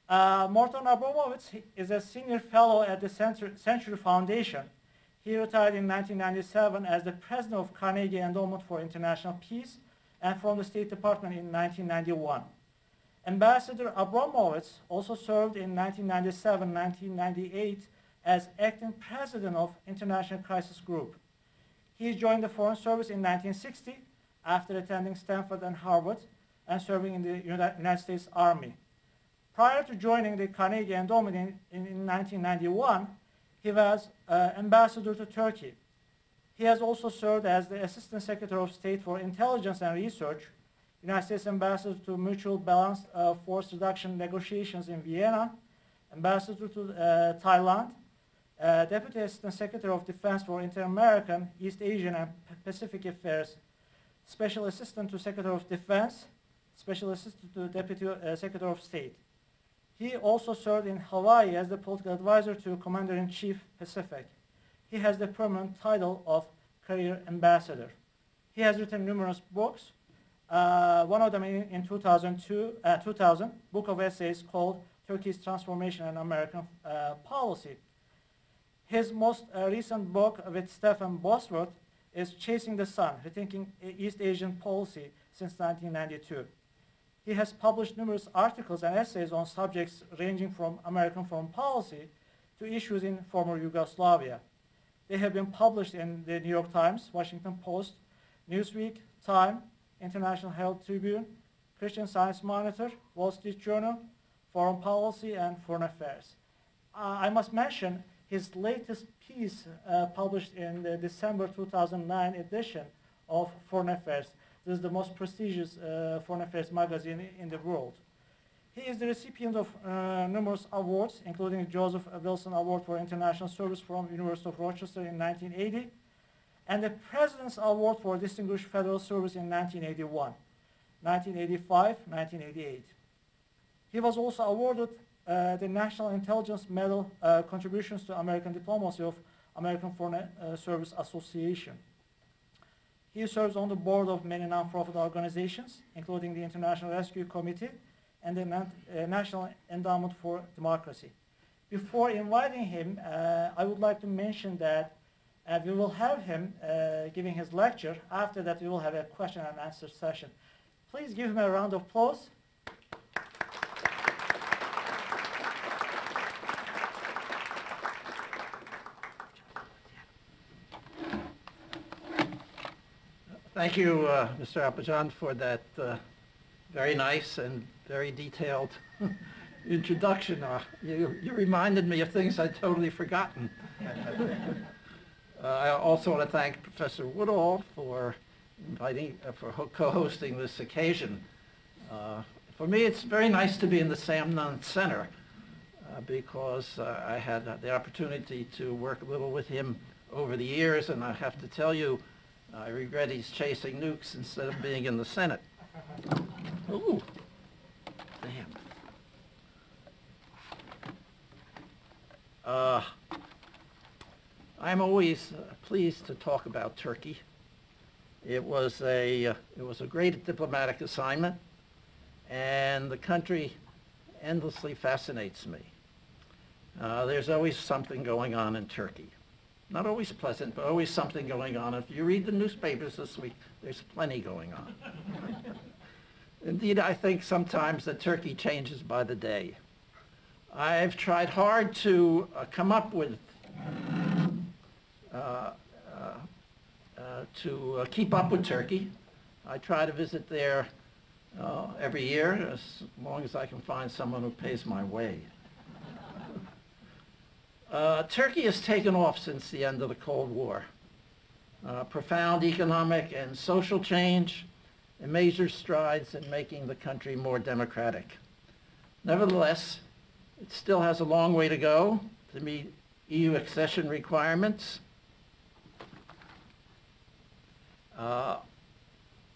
Morton Abramowitz is a senior fellow at the Century Foundation. He retired in 1997 as the president of Carnegie Endowment for International Peace and from the State Department in 1991. Ambassador Abramowitz also served in 1997-1998 as acting president of International Crisis Group. He joined the Foreign Service in 1960 after attending Stanford and Harvard and serving in the United States Army. Prior to joining the Carnegie Endowment in 1991, he was ambassador to Turkey. He has also served as the Assistant Secretary of State for Intelligence and Research, United States Ambassador to Mutual Balanced Force Reduction Negotiations in Vienna, Ambassador to Thailand, Deputy Assistant Secretary of Defense for Inter-American, East Asian and Pacific Affairs, Special Assistant to Secretary of Defense, Special Assistant to Deputy Secretary of State. He also served in Hawaii as the political advisor to Commander-in-Chief Pacific. He has the permanent title of Career Ambassador. He has written numerous books. One of them in 2000, book of essays called Turkey's Transformation and American Policy. His most recent book with Stephen Bosworth is Chasing the Sun, Rethinking East Asian Policy since 1992. He has published numerous articles and essays on subjects ranging from American foreign policy to issues in former Yugoslavia. They have been published in the New York Times, Washington Post, Newsweek, Time, International Herald Tribune, Christian Science Monitor, Wall Street Journal, Foreign Policy, and Foreign Affairs. I must mention his latest piece published in the December 2009 edition of Foreign Affairs. This is the most prestigious foreign affairs magazine in the world. He is the recipient of numerous awards, including the Joseph Wilson Award for International Service from University of Rochester in 1980, and the President's Award for Distinguished Federal Service in 1981, 1985, 1988. He was also awarded the National Intelligence Medal Contributions to American Diplomacy of American Foreign Service Association. He serves on the board of many non-profit organizations, including the International Rescue Committee and the National Endowment for Democracy. Before inviting him, I would like to mention that we will have him giving his lecture. After that, we will have a question and answer session. Please give him a round of applause. Thank you, Mr. Apajan, for that very nice and very detailed introduction. You reminded me of things I'd totally forgotten. I also want to thank Professor Woodall for co-hosting this occasion. For me, it's very nice to be in the Sam Nunn Center because I had the opportunity to work a little with him over the years, and I have to tell you, I regret he's chasing nukes instead of being in the Senate. Ooh, damn. I'm always pleased to talk about Turkey. It was a great diplomatic assignment, and the country endlessly fascinates me. There's always something going on in Turkey. Not always pleasant, but always something going on. If you read the newspapers this week, there's plenty going on. Indeed, I think sometimes that Turkey changes by the day. I've tried hard to come up with, to keep up with Turkey. I try to visit there every year, as long as I can find someone who pays my way. Turkey has taken off since the end of the Cold War. Profound economic and social change and major strides in making the country more democratic. Nevertheless, it still has a long way to go to meet EU accession requirements.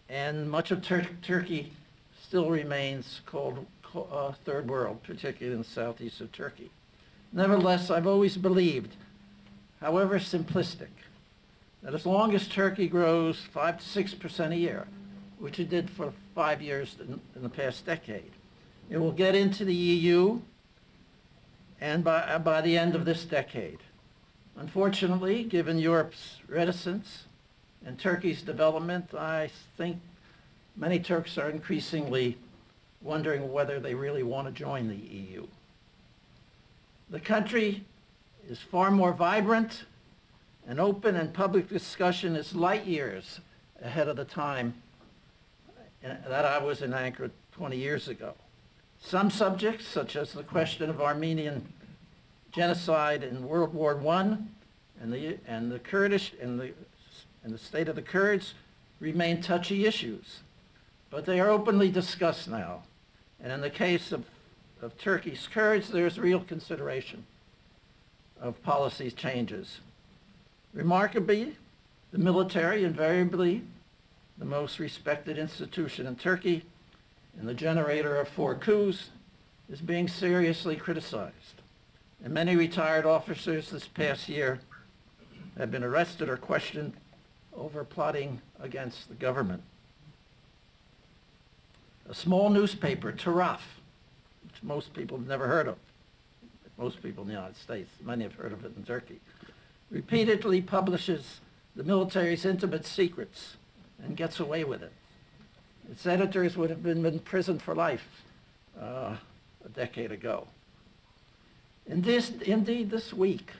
And much of Turkey still remains called Third World, particularly in the southeast of Turkey. Nevertheless, I've always believed, however simplistic, that as long as Turkey grows 5 to 6% a year, which it did for 5 years in the past decade, it will get into the EU and by the end of this decade. Unfortunately, given Europe's reticence and Turkey's development, I think many Turks are increasingly wondering whether they really want to join the EU. The country is far more vibrant and open, and public discussion is light years ahead of the time that I was in Ankara 20 years ago. Some subjects, such as the question of Armenian genocide in World War I and the Kurdish and the state of the Kurds, remain touchy issues, but they are openly discussed now. And in the case of Turkey's Kurds, there's real consideration of policy changes. Remarkably, the military, invariably the most respected institution in Turkey and the generator of 4 coups, is being seriously criticized. And many retired officers this past year have been arrested or questioned over plotting against the government. A small newspaper, Taraf, which most people have never heard of, most people in the United States, many have heard of it in Turkey, repeatedly publishes the military's intimate secrets and gets away with it. Its editors would have been in prison for life a decade ago. Indeed, this week,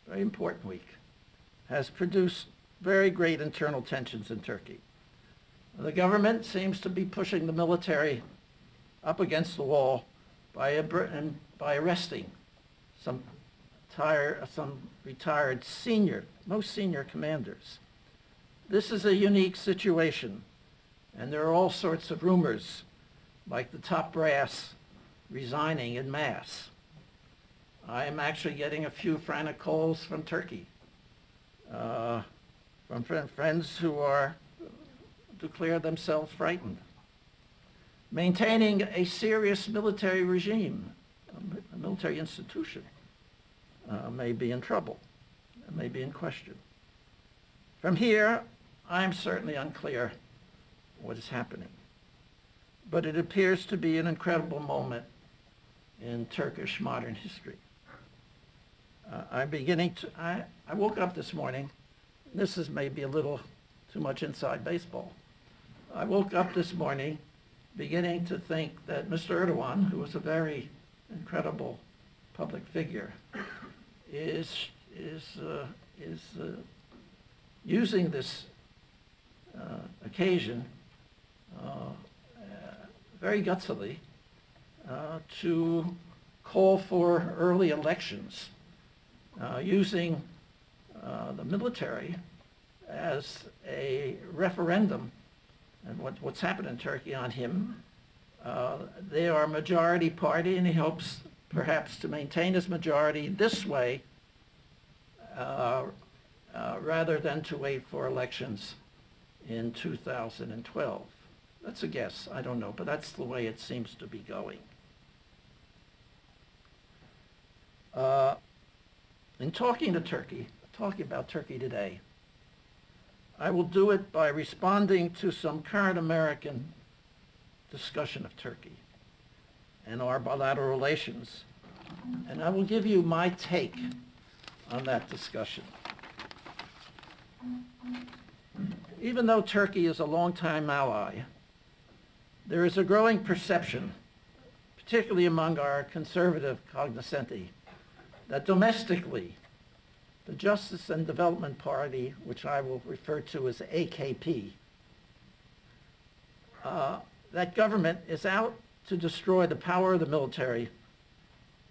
very important week, has produced very great internal tensions in Turkey. The government seems to be pushing the military up against the wall by arresting some retired most senior commanders. This is a unique situation, and there are all sorts of rumors, like the top brass resigning en masse. I am actually getting a few frantic calls from Turkey, from friends who declare themselves frightened. Maintaining a serious military regime, a military institution, may be in trouble, may be in question. From here, I'm certainly unclear what is happening, but it appears to be an incredible moment in Turkish modern history. I woke up this morning, this is maybe a little too much inside baseball. I woke up this morning beginning to think that Mr. Erdogan, who was a very incredible public figure, is using this occasion very gutsily to call for early elections, using the military as a referendum. And what's happened in Turkey on him, they are a majority party, and he hopes perhaps to maintain his majority this way rather than to wait for elections in 2012. That's a guess, I don't know, but that's the way it seems to be going. In talking about Turkey today, I will do it by responding to some current American discussion of Turkey and our bilateral relations, and I will give you my take on that discussion. Even though Turkey is a longtime ally, there is a growing perception, particularly among our conservative cognoscenti, that domestically, the Justice and Development Party, which I will refer to as AKP, that government is out to destroy the power of the military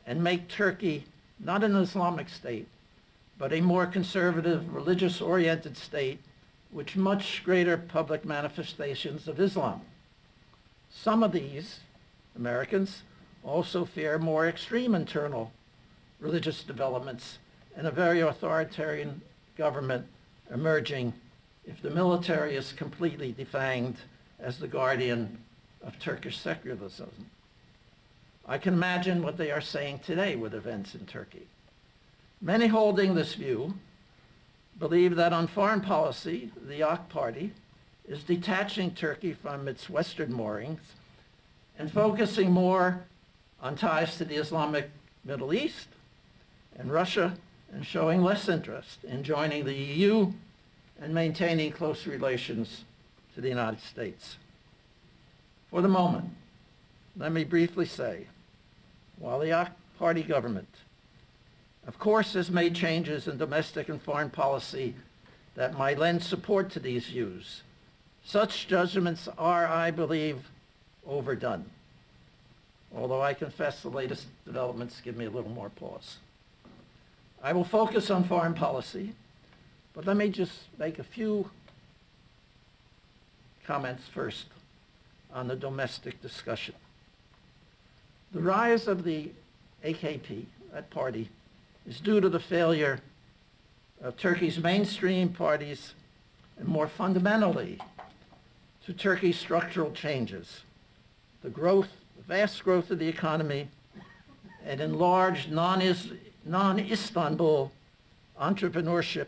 and make Turkey not an Islamic state, but a more conservative, religious-oriented state with much greater public manifestations of Islam. Some of these Americans also fear more extreme internal religious developments and a very authoritarian government emerging if the military is completely defanged as the guardian of Turkish secularism. I can imagine what they are saying today with events in Turkey. Many holding this view believe that on foreign policy, the AK Party is detaching Turkey from its Western moorings and focusing more on ties to the Islamic Middle East, and Russia, and showing less interest in joining the EU and maintaining close relations to the United States. For the moment, let me briefly say, while the AK Party government, of course, has made changes in domestic and foreign policy that might lend support to these views, such judgments are, I believe, overdone. Although I confess the latest developments give me a little more pause. I will focus on foreign policy, but let me just make a few comments first on the domestic discussion. The rise of the AKP, that party, is due to the failure of Turkey's mainstream parties and more fundamentally to Turkey's structural changes, the vast growth of the economy, and enlarged non-Istanbul entrepreneurship,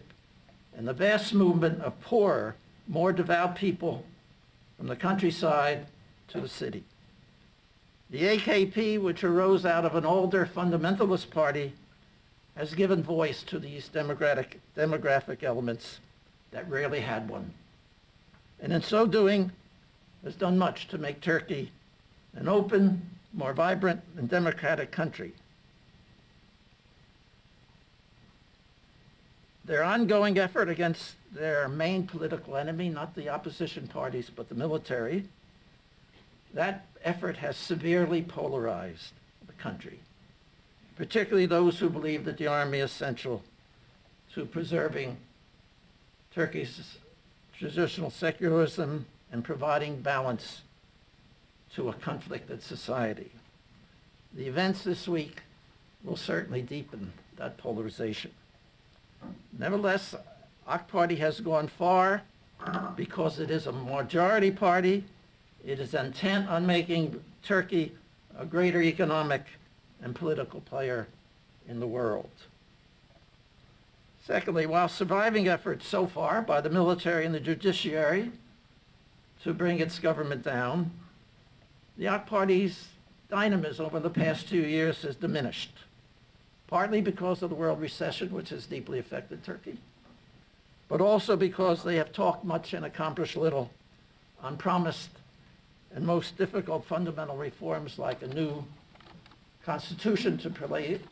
and the vast movement of poorer, more devout people from the countryside to the city. The AKP, which arose out of an older fundamentalist party, has given voice to these demographic elements that rarely had one, and in so doing has done much to make Turkey an open, more vibrant, and democratic country. Their ongoing effort against their main political enemy, not the opposition parties, but the military, that effort has severely polarized the country, particularly those who believe that the army is essential to preserving Turkey's traditional secularism and providing balance to a conflicted society. The events this week will certainly deepen that polarization. Nevertheless, AK Party has gone far because it is a majority party. It is intent on making Turkey a greater economic and political player in the world. Secondly, while surviving efforts so far by the military and the judiciary to bring its government down, the AK Party's dynamism over the past 2 years has diminished, partly because of the world recession, which has deeply affected Turkey, but also because they have talked much and accomplished little on promised and most difficult fundamental reforms like a new constitution to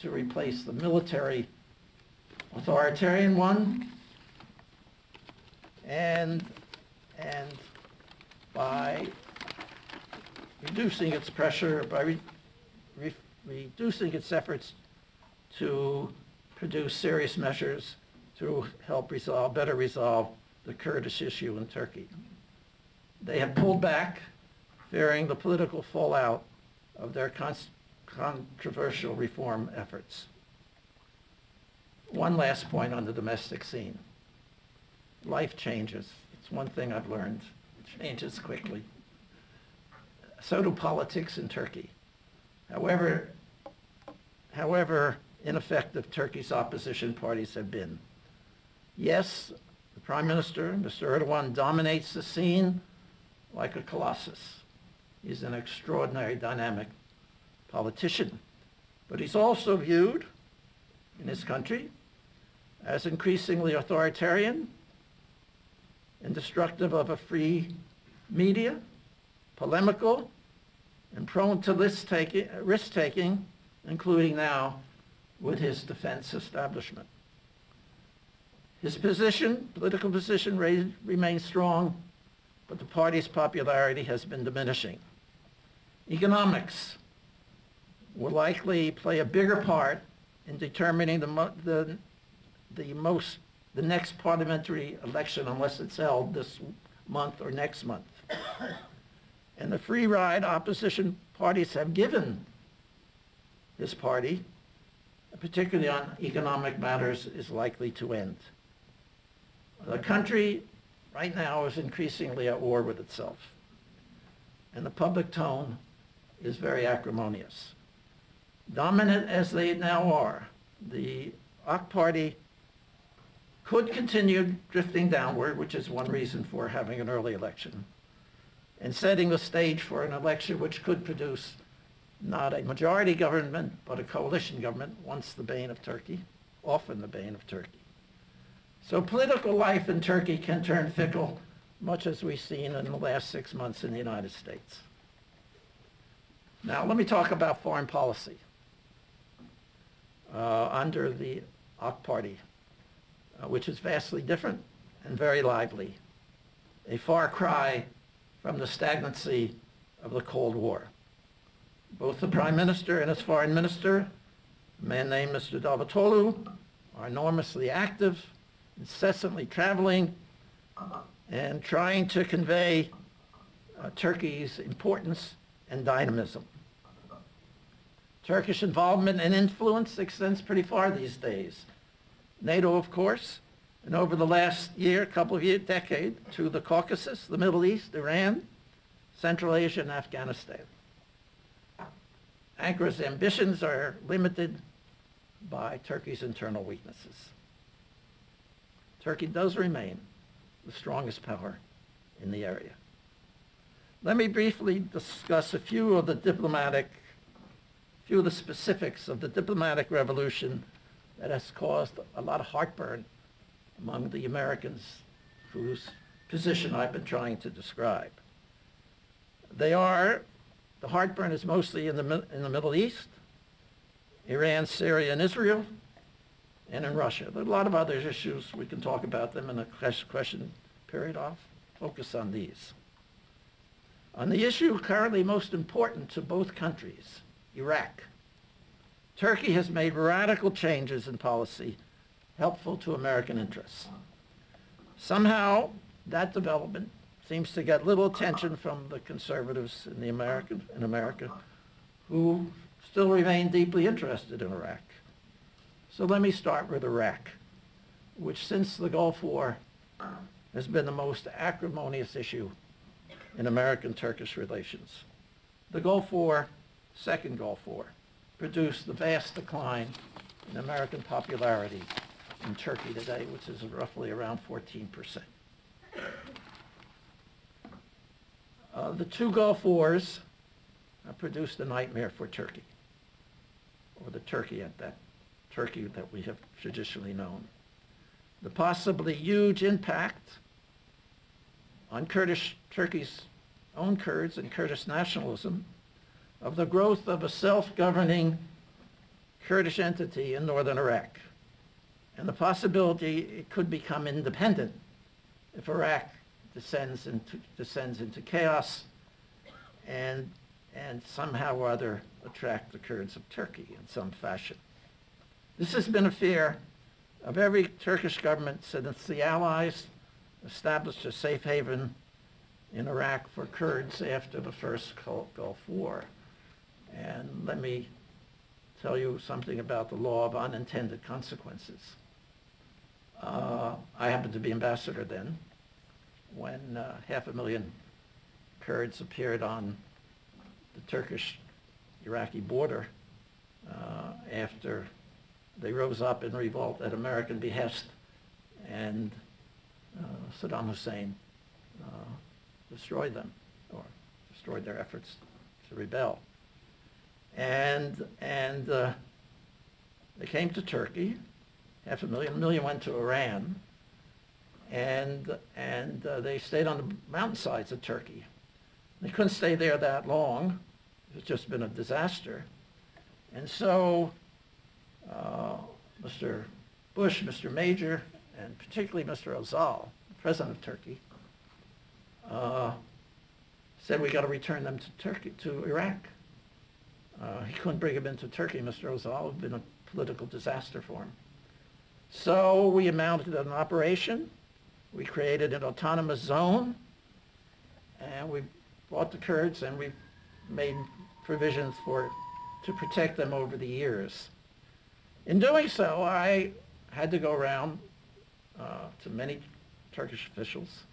replace the military authoritarian one, and by reducing its pressure, by reducing its efforts to produce serious measures to help better resolve the Kurdish issue in Turkey. They have pulled back, fearing the political fallout of their controversial reform efforts. One last point on the domestic scene. Life changes. It's one thing I've learned. It changes quickly. So do politics in Turkey. However ineffective Turkey's opposition parties have been. Yes, the Prime Minister, Mr. Erdogan, dominates the scene like a colossus. He's an extraordinary dynamic politician, but he's also viewed in his country as increasingly authoritarian and destructive of a free media, polemical, and prone to risk-taking, including now with his defense establishment. His political position remains strong, but the party's popularity has been diminishing. Economics will likely play a bigger part in determining the next parliamentary election, unless it's held this month or next month. And the free ride opposition parties have given this party, particularly on economic matters, is likely to end. The country right now is increasingly at war with itself, and the public tone is very acrimonious. Dominant as they now are, the AK Party could continue drifting downward, which is one reason for having an early election, and setting the stage for an election which could produce not a majority government, but a coalition government, once the bane of Turkey, often the bane of Turkey. So political life in Turkey can turn fickle, much as we've seen in the last 6 months in the United States. Now, let me talk about foreign policy under the AK Party, which is vastly different and very lively, a far cry from the stagnancy of the Cold War. Both the Prime Minister and his Foreign Minister, a man named Mr. Davutoglu, are enormously active, incessantly traveling, and trying to convey Turkey's importance and dynamism. Turkish involvement and influence extends pretty far these days. NATO, of course, and over the last year, couple of years, decade, to the Caucasus, the Middle East, Iran, Central Asia, and Afghanistan. Ankara's ambitions are limited by Turkey's internal weaknesses. Turkey does remain the strongest power in the area. Let me briefly discuss a few of the specifics of the diplomatic revolution that has caused a lot of heartburn among the Americans whose position I've been trying to describe. The heartburn is mostly in the Middle East, Iran, Syria, and Israel, and in Russia. There are a lot of other issues. We can talk about them in the question period. I'll focus on these. On the issue currently most important to both countries, Iraq, Turkey has made radical changes in policy helpful to American interests. Somehow, that development seems to get little attention from the conservatives in America, who still remain deeply interested in Iraq. So let me start with Iraq, which since the Gulf War has been the most acrimonious issue in American-Turkish relations. The Gulf War, second Gulf War, produced the vast decline in American popularity in Turkey today, which is roughly around 14%. The two Gulf Wars produced a nightmare for Turkey, or the Turkey that we have traditionally known. The possibly huge impact on Turkey's own Kurds and Kurdish nationalism of the growth of a self-governing Kurdish entity in northern Iraq, and the possibility it could become independent if Iraq descends into chaos and somehow or other attract the Kurds of Turkey in some fashion. This has been a fear of every Turkish government since the Allies established a safe haven in Iraq for Kurds after the first Gulf War. And let me tell you something about the law of unintended consequences. I happened to be ambassador then when 500,000 Kurds appeared on the Turkish-Iraqi border after they rose up in revolt at American behest, and Saddam Hussein destroyed them, or destroyed their efforts to rebel. And they came to Turkey. 500,000, 1 million went to Iran, and they stayed on the mountainsides of Turkey. They couldn't stay there that long. It's just been a disaster. And so Mr. Bush, Mr. Major, and particularly Mr. Özal, the president of Turkey, said we got to return them to Iraq. He couldn't bring them into Turkey. Mr. Özal had been a political disaster for him. So we mounted an operation. We created an autonomous zone, and we brought the Kurds, and we made provisions to protect them over the years. In doing so, I had to go around to many Turkish officials,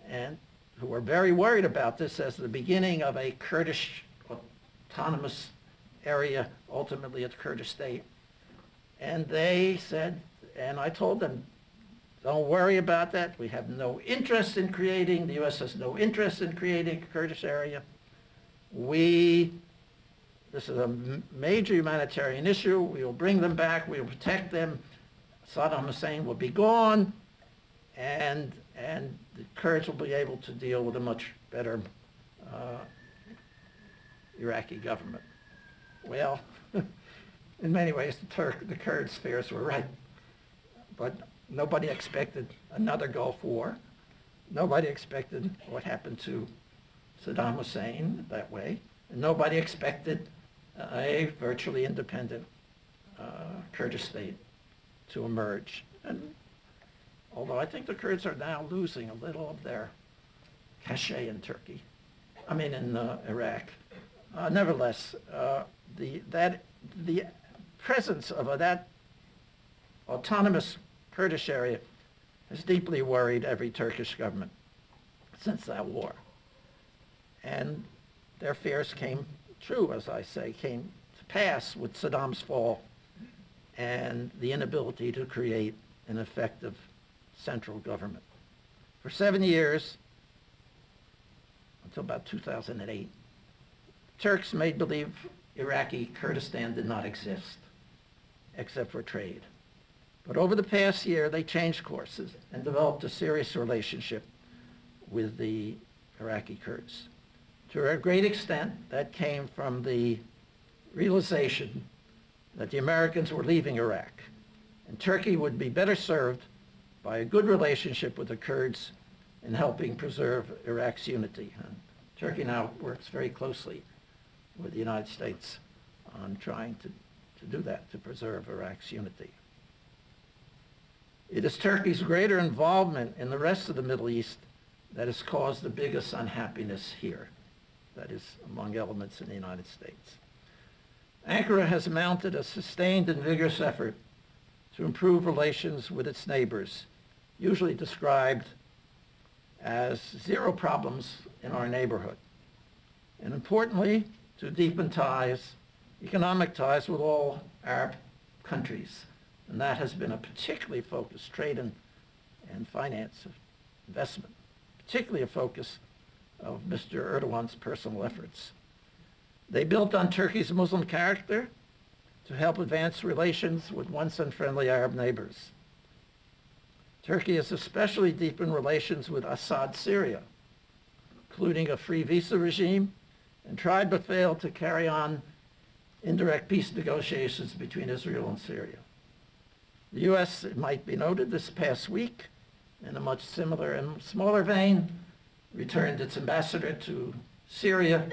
and who were very worried about this as the beginning of a Kurdish autonomous area, ultimately a Kurdish state. And they said, and I told them, don't worry about that. We have no interest in creating, the U.S. has no interest in creating a Kurdish area. We this is a major humanitarian issue. We will bring them back. We will protect them. Saddam Hussein will be gone, and the Kurds will be able to deal with a much better Iraqi government. Well, in many ways, the Kurds' fears were right. But nobody expected another Gulf War. Nobody expected what happened to Saddam Hussein that way. And nobody expected a virtually independent Kurdish state to emerge. And although I think the Kurds are now losing a little of their cachet in Turkey, I mean in Iraq, nevertheless, the presence of that autonomous Kurdish area has deeply worried every Turkish government since that war. And their fears came true, as I say, came to pass with Saddam's fall and the inability to create an effective central government. For 7 years, until about 2008, Turks made believe Iraqi Kurdistan did not exist, except for trade. But over the past year, they changed courses and developed a serious relationship with the Iraqi Kurds. To a great extent, that came from the realization that the Americans were leaving Iraq, and Turkey would be better served by a good relationship with the Kurds in helping preserve Iraq's unity. And Turkey now works very closely with the United States on trying to do that, to preserve Iraq's unity. It is Turkey's greater involvement in the rest of the Middle East that has caused the biggest unhappiness here, that is, among elements in the United States. Ankara has mounted a sustained and vigorous effort to improve relations with its neighbors, usually described as zero problems in our neighborhood. And importantly, to deepen ties, economic ties with all Arab countries. And that has been a particularly focused trade and finance investment, particularly a focus of Mr. Erdogan's personal efforts. They built on Turkey's Muslim character to help advance relations with once unfriendly Arab neighbors. Turkey has especially deepened relations with Assad Syria, including a free visa regime, and tried but failed to carry on indirect peace negotiations between Israel and Syria. The U.S., it might be noted, this past week, in a much similar and smaller vein, returned its ambassador to Syria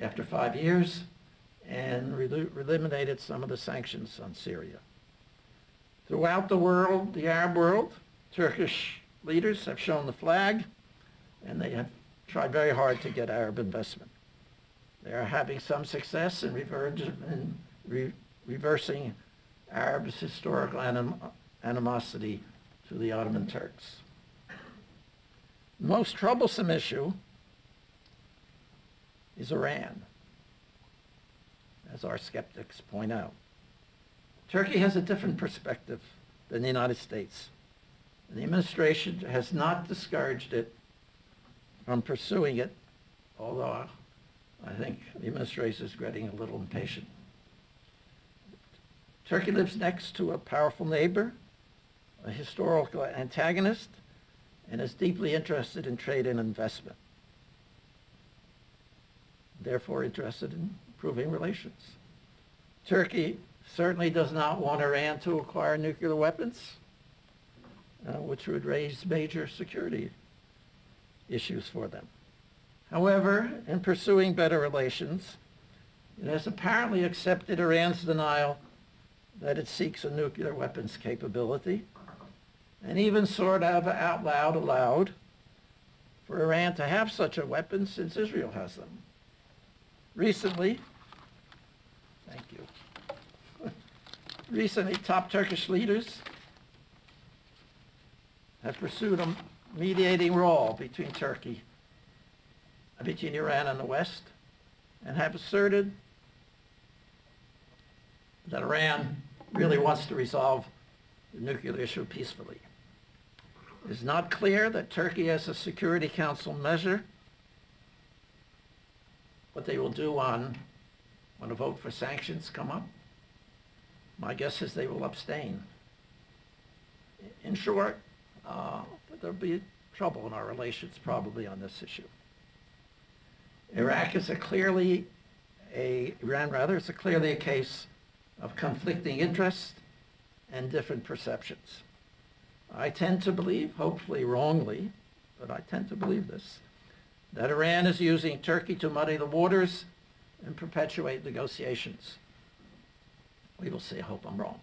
after 5 years and eliminated some of the sanctions on Syria. Throughout the world, the Arab world, Turkish leaders have shown the flag, and they have tried very hard to get Arab investment. They are having some success in reversing Arabs' historical animosity to the Ottoman Turks. The most troublesome issue is Iran, as our skeptics point out. Turkey has a different perspective than the United States, and the administration has not discouraged it from pursuing it, although I think the administration is getting a little impatient. Turkey lives next to a powerful neighbor, a historical antagonist, and is deeply interested in trade and investment. Therefore interested in improving relations. Turkey certainly does not want Iran to acquire nuclear weapons, which would raise major security issues for them. However, in pursuing better relations, it has apparently accepted Iran's denial that it seeks a nuclear weapons capability, and even sort of out loud allowed for Iran to have such a weapon since Israel has them. Recently, top Turkish leaders have pursued a mediating role between Iran and the West, and have asserted that Iran really wants to resolve the nuclear issue peacefully. It is not clear that Turkey has a Security Council measure what they will do on when a vote for sanctions come up, my guess is they will abstain. In short, there'll be trouble in our relations probably on this issue. Iran is clearly a case of conflicting interests and different perceptions. I tend to believe, hopefully wrongly, but I tend to believe this, that Iran is using Turkey to muddy the waters and perpetuate negotiations. We will see. I hope I'm wrong.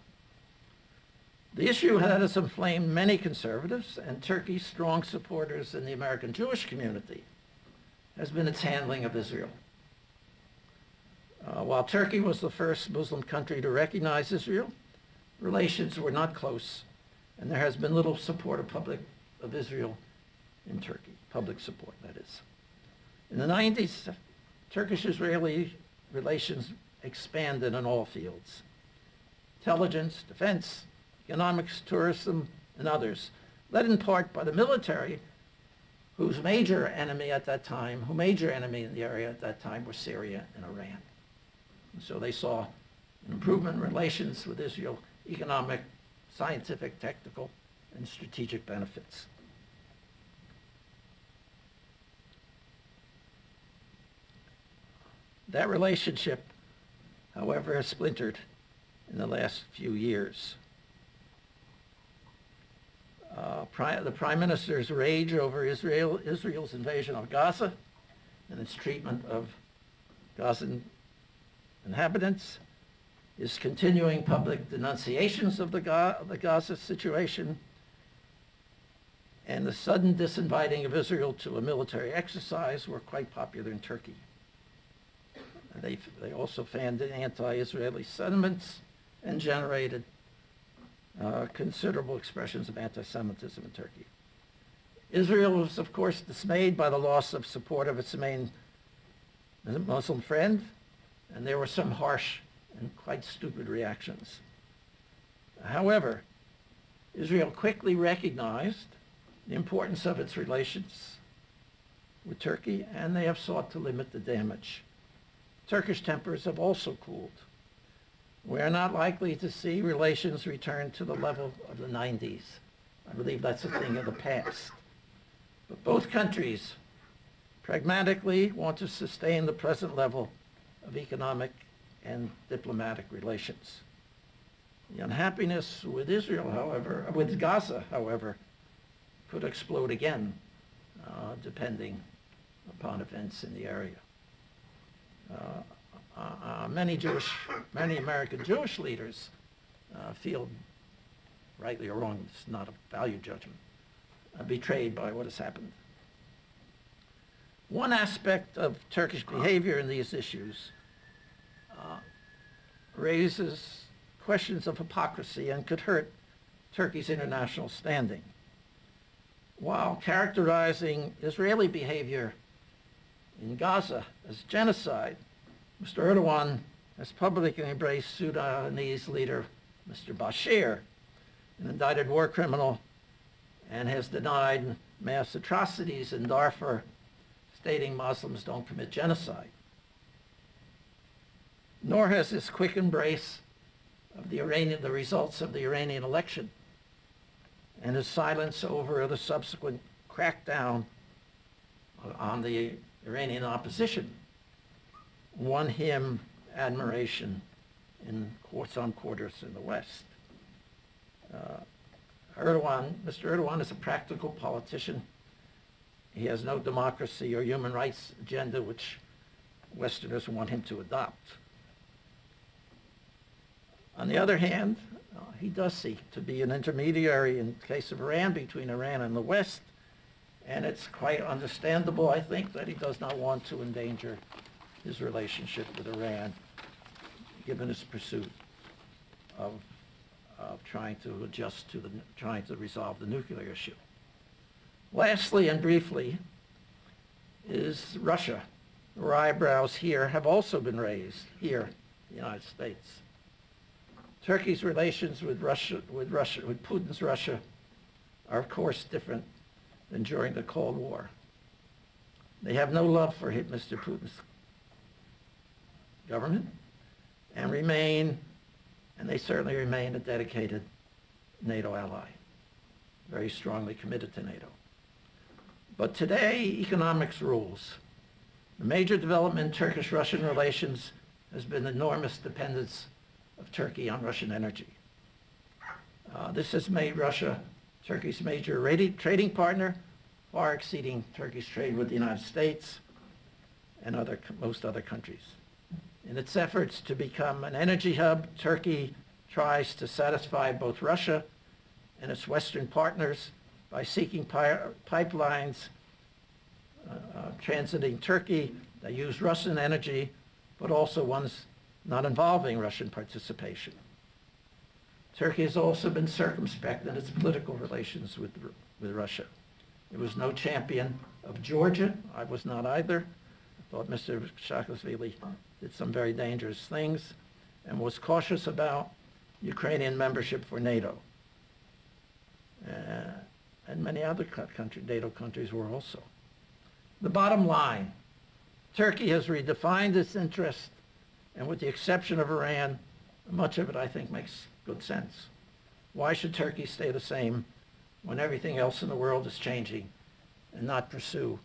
The issue has inflamed many conservatives and Turkey's strong supporters in the American Jewish community has been its handling of Israel. While Turkey was the first Muslim country to recognize Israel, relations were not close, and there has been little support of Israel in Turkey, public support, that is. In the 90s, Turkish-Israeli relations expanded in all fields: intelligence, defense, economics, tourism, and others, led in part by the military, whose major enemy in the area at that time were Syria and Iran. And so they saw an improvement in relations with Israel, economic, scientific, technical, and strategic benefits. That relationship, however, has splintered in the last few years. The Prime Minister's rage over Israel's invasion of Gaza and its treatment of Gazan inhabitants, his continuing public denunciations of the Gaza situation, and the sudden disinviting of Israel to a military exercise were quite popular in Turkey. They also fanned anti-Israeli sentiments and generated considerable expressions of anti-Semitism in Turkey. Israel was, of course, dismayed by the loss of support of its main Muslim friend, and there were some harsh and quite stupid reactions. However, Israel quickly recognized the importance of its relations with Turkey, and they have sought to limit the damage. Turkish tempers have also cooled. We are not likely to see relations return to the level of the 90s. I believe that's a thing of the past. But both countries pragmatically want to sustain the present level of economic and diplomatic relations. The unhappiness with Gaza, however, could explode again, depending upon events in the area. Many American Jewish leaders feel, rightly or wrong, it's not a value judgment, betrayed by what has happened. One aspect of Turkish behavior in these issues raises questions of hypocrisy and could hurt Turkey's international standing. While characterizing Israeli behavior in Gaza as genocide, Mr. Erdogan has publicly embraced Sudanese leader Mr. Bashir, an indicted war criminal, and has denied mass atrocities in Darfur, stating Muslims don't commit genocide. Nor has his quick embrace of the results of the Iranian election and his silence over the subsequent crackdown on the Iranian opposition won him admiration in some quarters in the West. Mr. Erdogan is a practical politician. He has no democracy or human rights agenda which Westerners want him to adopt. On the other hand, he does seek to be an intermediary in the case of Iran between Iran and the West, and it's quite understandable, I think, that he does not want to endanger his relationship with Iran, given his pursuit of trying to resolve the nuclear issue. Lastly and briefly is Russia, where eyebrows here have also been raised here in the United States. Turkey's relations with Putin's Russia are of course different than during the Cold War. They have no love for Mr. Putin's government, and they certainly remain a dedicated NATO ally, very strongly committed to NATO. But today, economics rules. The major development in Turkish-Russian relations has been the enormous dependence of Turkey on Russian energy. This has made Russia Turkey's major trading partner, far exceeding Turkey's trade with the United States and most other countries. In its efforts to become an energy hub, Turkey tries to satisfy both Russia and its Western partners by seeking pipelines transiting Turkey that use Russian energy, but also ones not involving Russian participation. Turkey has also been circumspect in its political relations with Russia. It was no champion of Georgia. I was not either. I thought Mr. Saakashvili did some very dangerous things and was cautious about Ukrainian membership for NATO. And many other NATO countries were also. The bottom line, Turkey has redefined its interest, and with the exception of Iran, much of it I think makes good sense. Why should Turkey stay the same when everything else in the world is changing and not pursue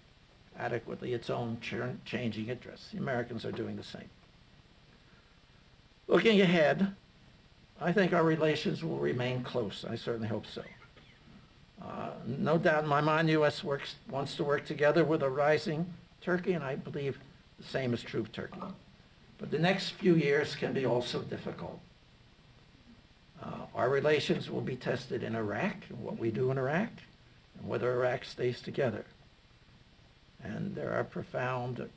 adequately its own changing interests? The Americans are doing the same. Looking ahead, I think our relations will remain close. I certainly hope so. No doubt in my mind, the U.S. wants to work together with a rising Turkey, and I believe the same is true of Turkey. But the next few years can be also difficult. Our relations will be tested in Iraq, and what we do in Iraq, and whether Iraq stays together. And there are profound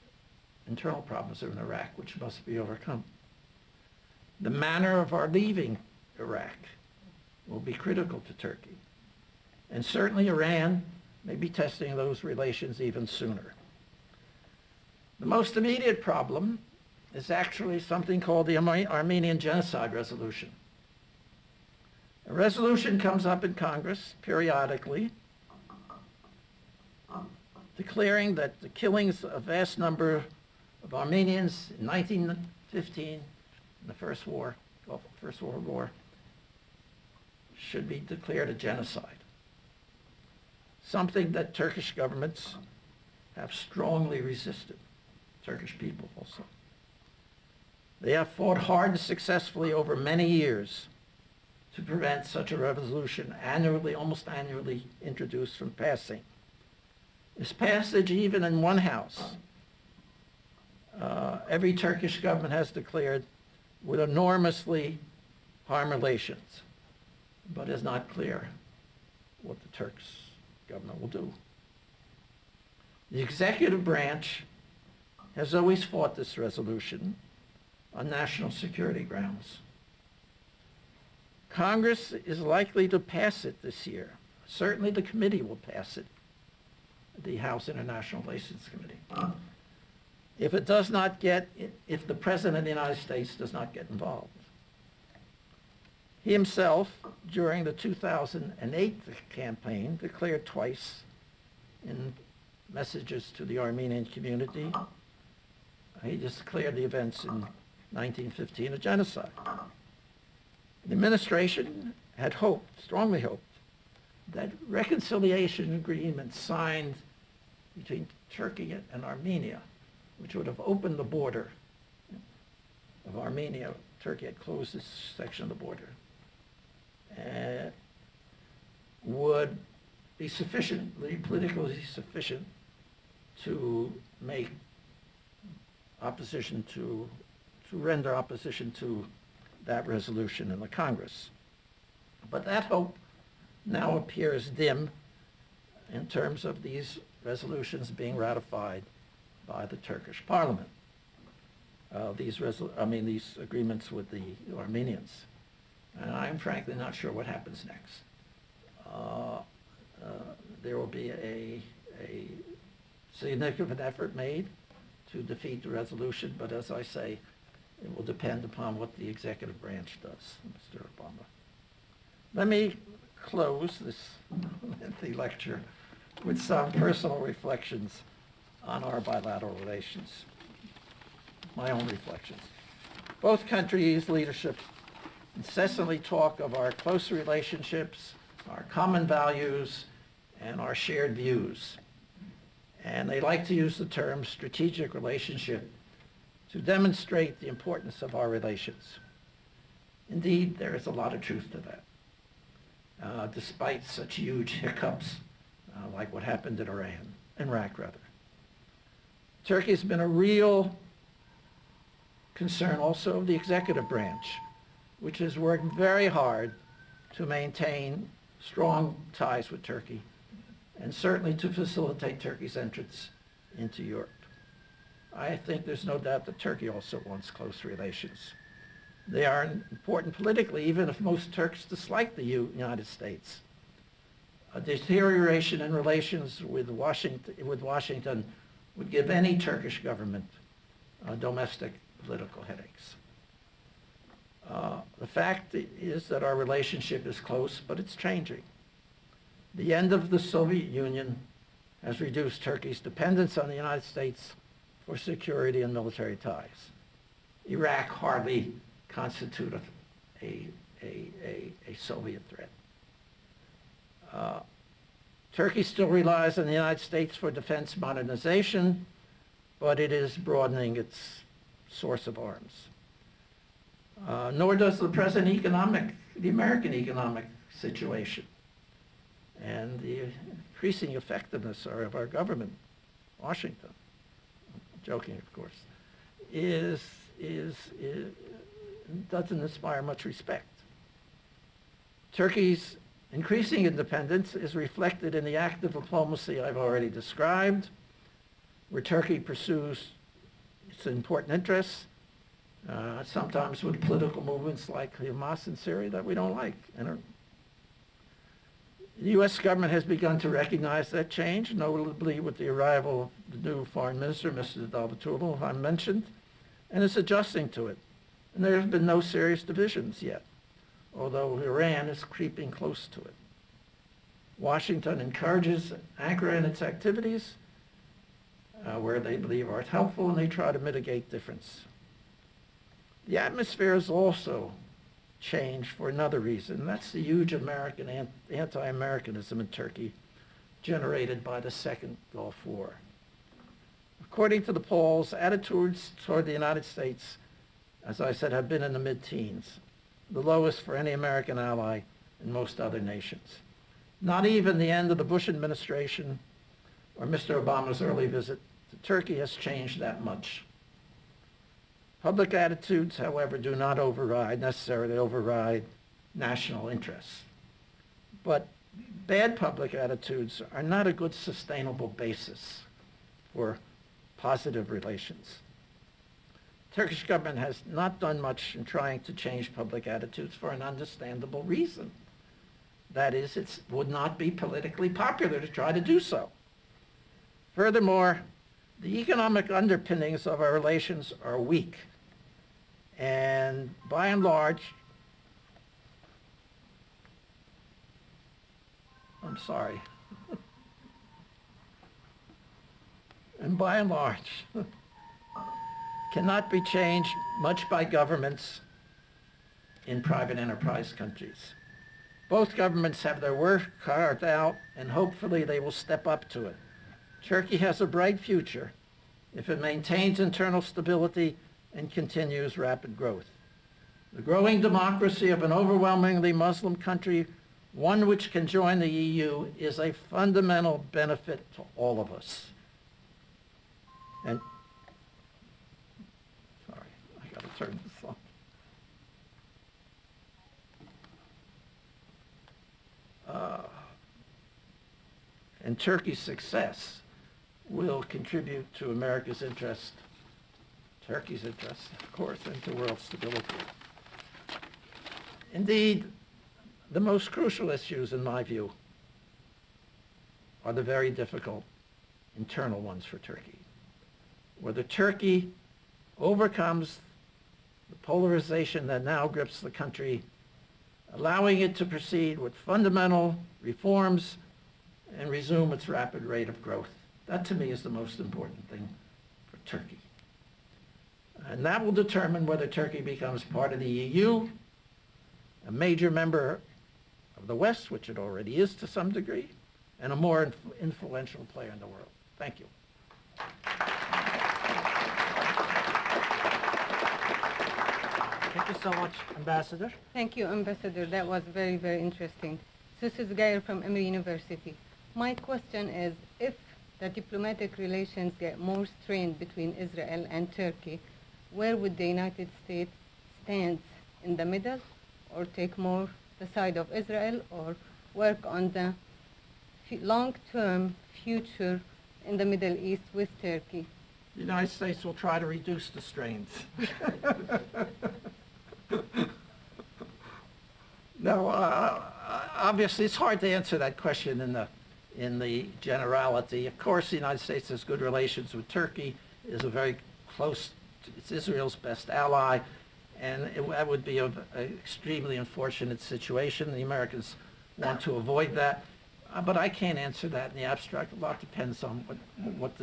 internal problems in Iraq which must be overcome. The manner of our leaving Iraq will be critical to Turkey. And certainly Iran may be testing those relations even sooner. The most immediate problem is actually something called the Armenian Genocide Resolution. A resolution comes up in Congress periodically declaring that the killings of a vast number of Armenians in 1915, in the First World War, should be declared a genocide. Something that Turkish governments have strongly resisted, Turkish people also. They have fought hard and successfully over many years to prevent such a resolution annually, almost annually introduced from passing. Its passage, even in one house, every Turkish government has declared would enormously harm relations, but it's not clear what the Turks government will do. The executive branch has always fought this resolution on national security grounds. Congress is likely to pass it this year. Certainly the committee will pass it, the House International Relations Committee. If the President of the United States does not get involved. He himself, during the 2008 campaign, declared twice in messages to the Armenian community, he declared the events in 1915 a genocide. The administration had hoped, strongly hoped, that reconciliation agreements signed between Turkey and Armenia, which would have opened the border of Armenia. Turkey had closed this section of the border. Would be politically sufficient to make opposition to render opposition to that resolution in the Congress. But that hope now appears dim in terms of these resolutions being ratified by the Turkish parliament. These agreements with the Armenians. And I'm frankly not sure what happens next. There will be a significant effort made to defeat the resolution, but as I say, it will depend upon what the executive branch does, Mr. Obama. Let me close this lengthy lecture with some personal reflections on our bilateral relations, my own reflections. Both countries' leadership incessantly talk of our close relationships, our common values, and our shared views. And they like to use the term strategic relationship to demonstrate the importance of our relations. Indeed, there is a lot of truth to that, despite such huge hiccups like what happened in Iraq. Turkey has been a real concern also of the executive branch, which has worked very hard to maintain strong ties with Turkey and certainly to facilitate Turkey's entrance into Europe. I think there's no doubt that Turkey also wants close relations. They are important politically, even if most Turks dislike the United States. A deterioration in relations with Washington would give any Turkish government domestic political headaches. The fact is that our relationship is close, but it's changing. The end of the Soviet Union has reduced Turkey's dependence on the United States for security and military ties. Iraq hardly constituted a Soviet threat. Turkey still relies on the United States for defense modernization, but it is broadening its source of arms. Nor does the present the American economic situation and the increasing effectiveness of our government, Washington, joking of course, doesn't inspire much respect. Turkey's increasing independence is reflected in the active diplomacy I've already described, where Turkey pursues its important interests, sometimes with political movements like Hamas in Syria that we don't like. The U.S. government has begun to recognize that change, notably with the arrival of the new foreign minister, Mr. Davutoglu, who I mentioned, and is adjusting to it. And there have been no serious divisions yet, although Iran is creeping close to it. Washington encourages Ankara in its activities where they believe are helpful, and they try to mitigate difference. The atmosphere has also changed for another reason, and that's the huge anti-Americanism in Turkey generated by the Second Gulf War. According to the polls, attitudes toward the United States, as I said, have been in the mid-teens, the lowest for any American ally in most other nations. Not even the end of the Bush administration or Mr. Obama's early visit to Turkey has changed that much. Public attitudes, however, do not necessarily override national interests. But bad public attitudes are not a good sustainable basis for positive relations. Turkish government has not done much in trying to change public attitudes for an understandable reason. That is, it would not be politically popular to try to do so. Furthermore, the economic underpinnings of our relations are weak. And by and large, cannot be changed much by governments in private enterprise countries. Both governments have their work carved out, and hopefully they will step up to it. Turkey has a bright future if it maintains internal stability and continues rapid growth. The growing democracy of an overwhelmingly Muslim country, one which can join the EU, is a fundamental benefit to all of us. And, sorry, I got to turn this on. And Turkey's success will contribute to America's interest, Turkey's interest, of course, and to world stability. Indeed, the most crucial issues, in my view, are the very difficult internal ones for Turkey. Whether Turkey overcomes the polarization that now grips the country, allowing it to proceed with fundamental reforms and resume its rapid rate of growth. That, to me, is the most important thing for Turkey. And that will determine whether Turkey becomes part of the EU, a major member of the West, which it already is to some degree, and a more influential player in the world. Thank you. Thank you so much, Ambassador. Thank you, Ambassador. That was very, very interesting. This is Gail from Emory University. My question is, if the diplomatic relations get more strained between Israel and Turkey, where would the United States stand? In the middle, or take more the side of Israel, or work on the long-term future in the Middle East with Turkey? The United States will try to reduce the strains. No, obviously it's hard to answer that question in the generality. Of course, the United States has good relations with Turkey, is a very close, it's Israel's best ally, and that would be an extremely unfortunate situation. The Americans want to avoid that, but I can't answer that in the abstract. A lot depends on what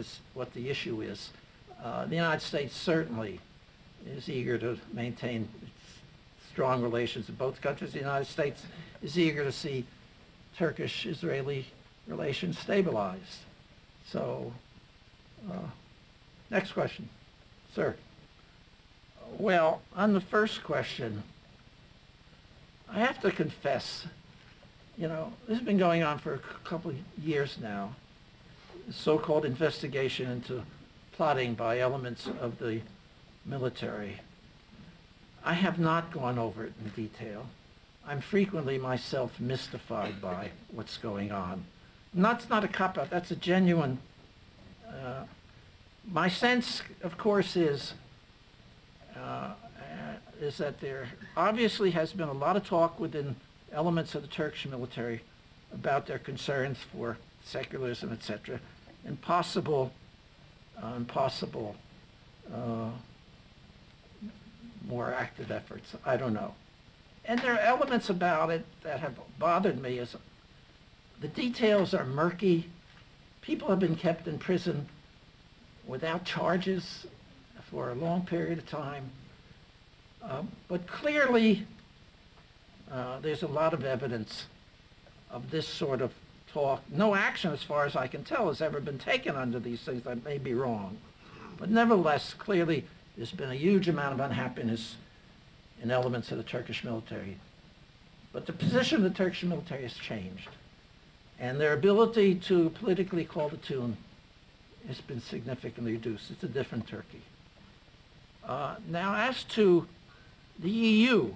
the issue is. The United States certainly is eager to maintain strong relations with both countries. The United States is eager to see Turkish-Israeli relations stabilized. So, next question. Sir. Well, on the first question, I have to confess, you know, this has been going on for a couple of years now, the so-called investigation into plotting by elements of the military. I have not gone over it in detail. I'm frequently myself mystified by what's going on. And that's not a cop-out, that's a genuine, my sense, of course, is that there obviously has been a lot of talk within elements of the Turkish military about their concerns for secularism, etc., and possible more active efforts. I don't know. And there are elements about it that have bothered me. Is the details are murky. People have been kept in prison without charges for a long period of time. But clearly, there's a lot of evidence of this sort of talk. No action, as far as I can tell, has ever been taken under these things. That may be wrong. But nevertheless, clearly, there's been a huge amount of unhappiness in elements of the Turkish military. But the position of the Turkish military has changed. And their ability to politically call the tune has been significantly reduced. It's a different Turkey. Now, as to the EU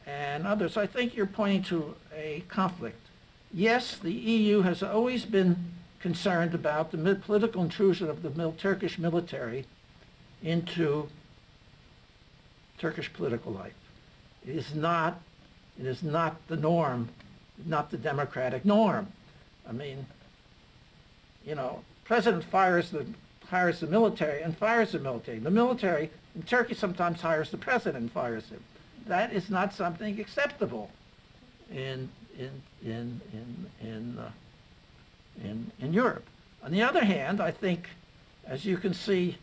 and others, I think you're pointing to a conflict. Yes, the EU has always been concerned about the political intrusion of the Turkish military into Turkish political life. It is not the norm, not the democratic norm. I mean, you know, president hires the military and fires the military. The military in Turkey sometimes hires the president and fires him. That is not something acceptable in Europe. On the other hand, I think, as you can see,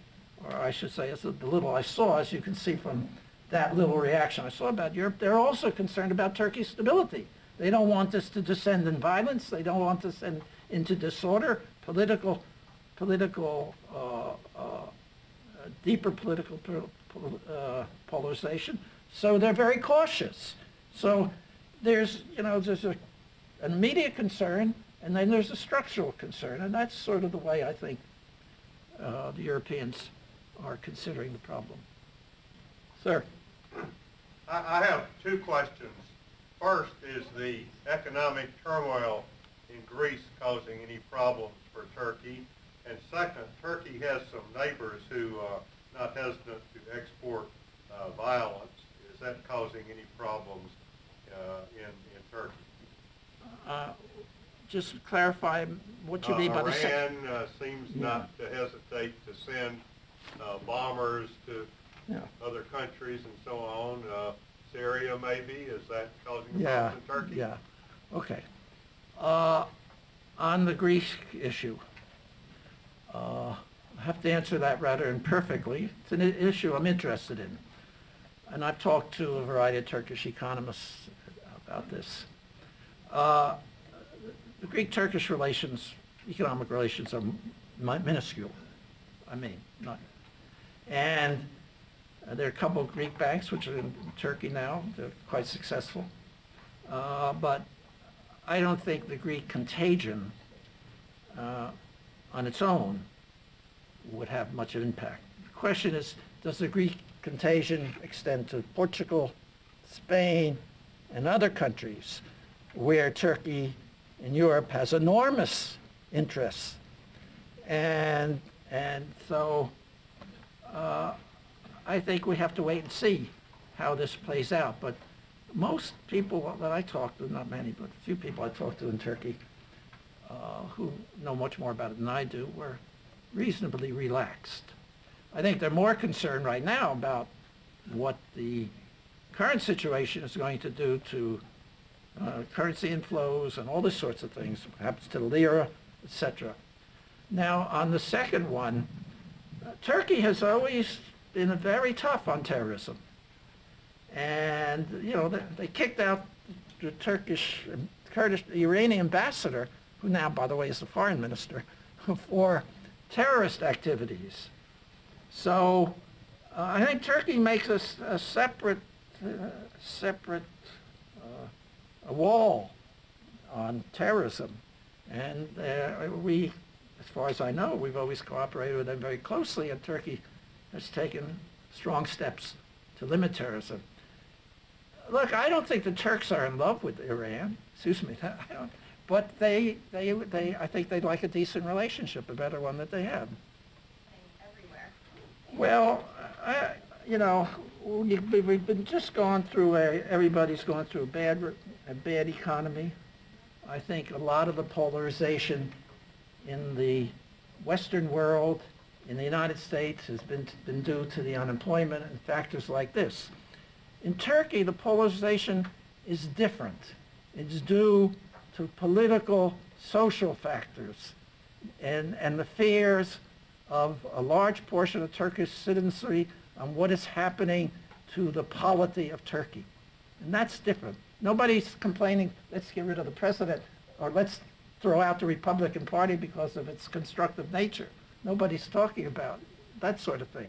or I should say, as the little I saw, as you can see from that little reaction I saw about Europe, they're also concerned about Turkey's stability. They don't want us to descend in violence. They don't want us into disorder, deeper political polarization. So they're very cautious. So there's an immediate concern, and then there's a structural concern, and that's sort of the way I think the Europeans are considering the problem. Sir. I have two questions. First, is the economic turmoil in Greece causing any problems for Turkey? And second, Turkey has some neighbors who are not hesitant to export violence. Is that causing any problems in Turkey? Just clarify what you mean by the Iran seems not to hesitate to send bombers to other countries and so on. Syria, maybe, is that causing problems in Turkey? Yeah. Okay. On the Greece issue, I have to answer that rather imperfectly. It's an issue I'm interested in. And I've talked to a variety of Turkish economists about this. The Greek-Turkish relations, economic relations, are minuscule. I mean, not. And there are a couple of Greek banks which are in Turkey now. They're quite successful. But I don't think the Greek contagion on its own would have much of an impact. The question is, does the Greek contagion extend to Portugal, Spain, and other countries where Turkey in Europe has enormous interests? And so I think we have to wait and see how this plays out. But most people that I talk to, not many, but a few people I talk to in Turkey who know much more about it than I do, were reasonably relaxed. I think they're more concerned right now about what the current situation is going to do to currency inflows and all these sorts of things, perhaps to the lira, etc. Now, on the second one, Turkey has always been very tough on terrorism. And, you know, they kicked out the Kurdish Iranian ambassador, who now, by the way, is the foreign minister, for terrorist activities. So I think Turkey makes a separate a wall on terrorism. And we, as far as I know, we've always cooperated with them very closely, and Turkey has taken strong steps to limit terrorism. Look, I don't think the Turks are in love with Iran. Excuse me, I don't. But I think they'd like a decent relationship, a better one that they have. Everywhere. Well, you know, we've been just gone through everybody's gone through a bad economy. I think a lot of the polarization in the Western world, in the United States, has been due to the unemployment and factors like this. In Turkey, the polarization is different. It's due to political, social factors and the fears of a large portion of Turkish citizenry on what is happening to the polity of Turkey. And that's different. Nobody's complaining, let's get rid of the president, or let's throw out the Republican Party because of its constructive nature. Nobody's talking about that sort of thing.